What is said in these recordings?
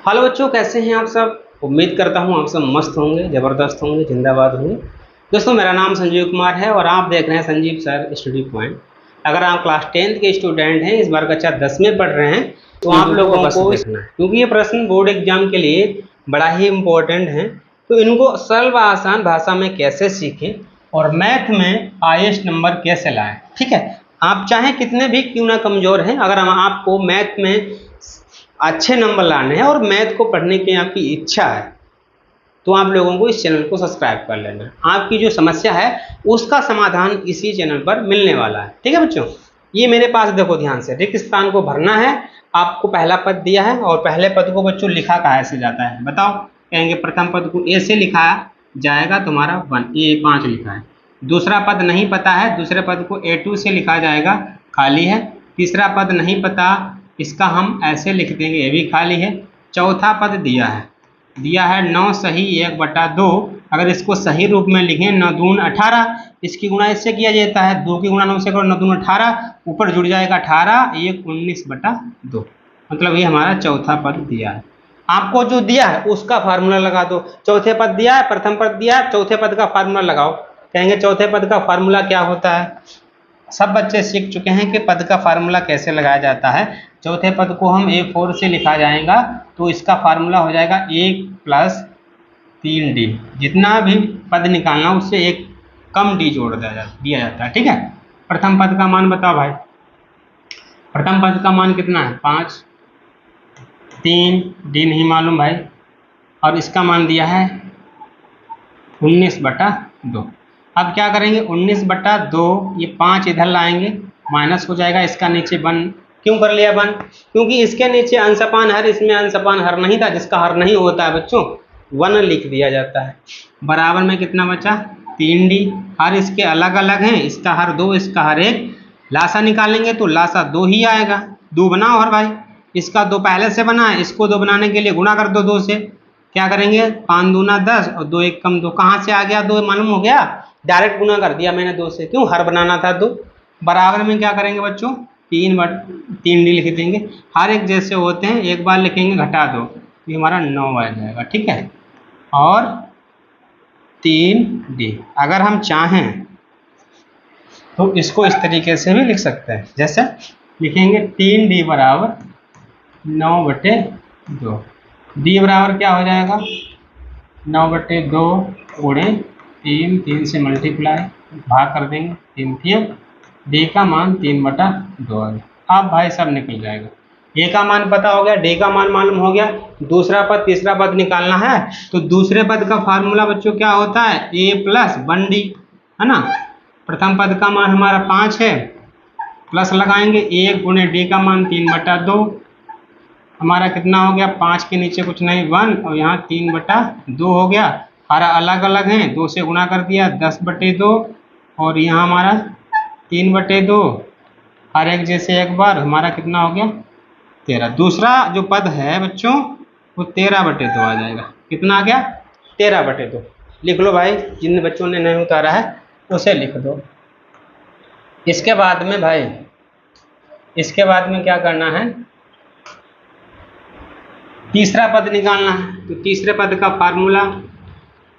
Hello बच्चों, कैसे हैं आप सब। उम्मीद करता हूं आप सब मस्त होंगे, ज़बरदस्त होंगे, जिंदाबाद होंगे। दोस्तों, मेरा नाम संजीव कुमार है और आप देख रहे हैं संजीव सर स्टडी पॉइंट। अगर आप क्लास 10th के स्टूडेंट हैं, इस बार कक्षा 10 में पढ़ रहे हैं, तो आप लोगों को देखना है, क्योंकि ये प्रश्न बोर्ड एग्जाम के लिए बड़ा ही इम्पोर्टेंट है। तो इनको सरल व आसान भाषा में कैसे सीखें और मैथ में हाईएस्ट नंबर कैसे लाएं। ठीक है, आप चाहे कितने भी क्यों ना कमज़ोर हैं, अगर हम आपको मैथ में अच्छे नंबर लाने हैं और मैथ को पढ़ने की आपकी इच्छा है, तो आप लोगों को इस चैनल को सब्सक्राइब कर लेना है। आपकी जो समस्या है उसका समाधान इसी चैनल पर मिलने वाला है। ठीक है बच्चों, ये मेरे पास देखो ध्यान से, रिक्त स्थान को भरना है। आपको पहला पद दिया है और पहले पद को बच्चों लिखा कहाँ से जाता है बताओ। कहेंगे प्रथम पद को ए से लिखा जाएगा, तुम्हारा 1 ए 5 लिखा है। दूसरा पद नहीं पता है, दूसरे पद को A2 से लिखा जाएगा, खाली है। तीसरा पद नहीं पता, इसका हम ऐसे लिख देंगे, ये भी खाली है। चौथा पद दिया है 9 सही 1/2। अगर इसको सही रूप में लिखें 9 दून 18, इसकी गुणा इससे किया जाता है, 2 की गुणा 9 से करो, 9 दून 18, ऊपर जुड़ जाएगा 18, 1 19/2। मतलब ये हमारा चौथा पद दिया है। आपको जो दिया है उसका फार्मूला लगा दो। चौथे पद दिया है, प्रथम पद दिया है, चौथे पद का फार्मूला लगाओ। कहेंगे चौथे पद का फार्मूला क्या होता है। सब बच्चे सीख चुके हैं कि पद का फार्मूला कैसे लगाया जाता है। चौथे पद को हम A4 से लिखा जाएगा, तो इसका फार्मूला हो जाएगा 1 + 3D। जितना भी पद निकालना उससे एक कम डी जोड़ दिया जाता है। ठीक है, प्रथम पद का मान बताओ भाई। प्रथम पद का मान कितना है 5, 3 डी नहीं मालूम भाई, और इसका मान दिया है 19/2। अब क्या करेंगे 19/2, ये 5 इधर लाएंगे, माइनस हो जाएगा, इसका नीचे 1 क्यों कर लिया 1, क्योंकि इसके नीचे अंशपान हर, इसमें अंशपान हर नहीं था। जिसका हर नहीं होता है बच्चों 1 लिख दिया जाता है। बराबर में कितना बचा 3D। हर इसके अलग अलग हैं, इसका हर 2, इसका हर 1। लासा निकालेंगे तो लासा 2 ही आएगा। 2 बनाओ हर भाई, इसका 2 पहले से बना है, इसको 2 बनाने के लिए गुणा कर दो 2 से। क्या करेंगे 5 दूना 10 और 2 1 कम 2, कहाँ से आ गया 2 मालूम हो गया, डायरेक्ट गुना कर दिया मैंने 2 से, क्यों हर बनाना था 2। बराबर में क्या करेंगे बच्चों 3D लिख देंगे। हर एक जैसे होते हैं, एक बार लिखेंगे घटा दो, ये हमारा 9 आ जाएगा। ठीक है, और 3D। अगर हम चाहें तो इसको इस तरीके से भी लिख सकते हैं, जैसे लिखेंगे 3D बराबर 9/2। डी बराबर क्या हो जाएगा 9/2 गुणे 3, 3 से मल्टीप्लाई, भाग कर देंगे 3 3। डी का मान 3/2। अब भाई सब निकल जाएगा। ए का मान पता हो गया, डी का मान मालूम हो गया। दूसरा पद तीसरा पद निकालना है, तो दूसरे पद का फार्मूला बच्चों क्या होता है A + 1D, है ना। प्रथम पद का मान हमारा 5 है, प्लस लगाएंगे 1 गुणे डी का मान 3/2, हमारा कितना हो गया 5 के नीचे कुछ नहीं 1, और यहाँ 3/2 हो गया। हमारा अलग अलग हैं, 2 से गुणा कर दिया 10/2, और यहाँ हमारा 3/2, हर एक जैसे एक बार, हमारा कितना हो गया 13। दूसरा जो पद है बच्चों वो 13/2 आ जाएगा। कितना आ गया 13/2। लिख लो भाई, जिन बच्चों ने नहीं उतारा है उसे लिख दो। इसके बाद में भाई, इसके बाद में क्या करना है, तीसरा पद निकालना है। तो तीसरे पद का फार्मूला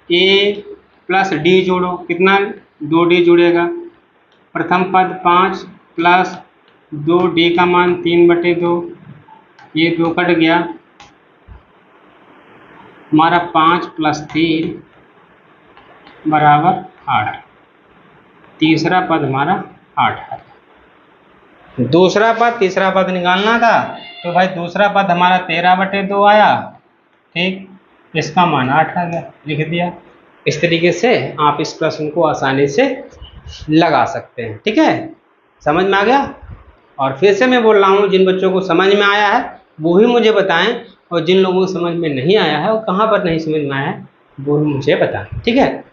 A + D जोड़ो, कितना 2D जुड़ेगा। प्रथम पद 5 + 2D का मान 3/2, ये 2 कट गया, हमारा 5 + 3 बराबर 8। तीसरा पद हमारा 8 है। दूसरा पद तीसरा पद निकालना था, तो भाई दूसरा पद हमारा 13/2 आया। ठीक, इसका मान 8 आ गया, लिख दिया। इस तरीके से आप इस प्रश्न को आसानी से लगा सकते हैं। ठीक है, समझ में आ गया। और फिर से मैं बोल रहा हूँ, जिन बच्चों को समझ में आया है वो ही मुझे बताएं, और जिन लोगों को समझ में नहीं आया है और कहाँ पर नहीं समझ में आया है वो ही मुझे बताएं। ठीक है।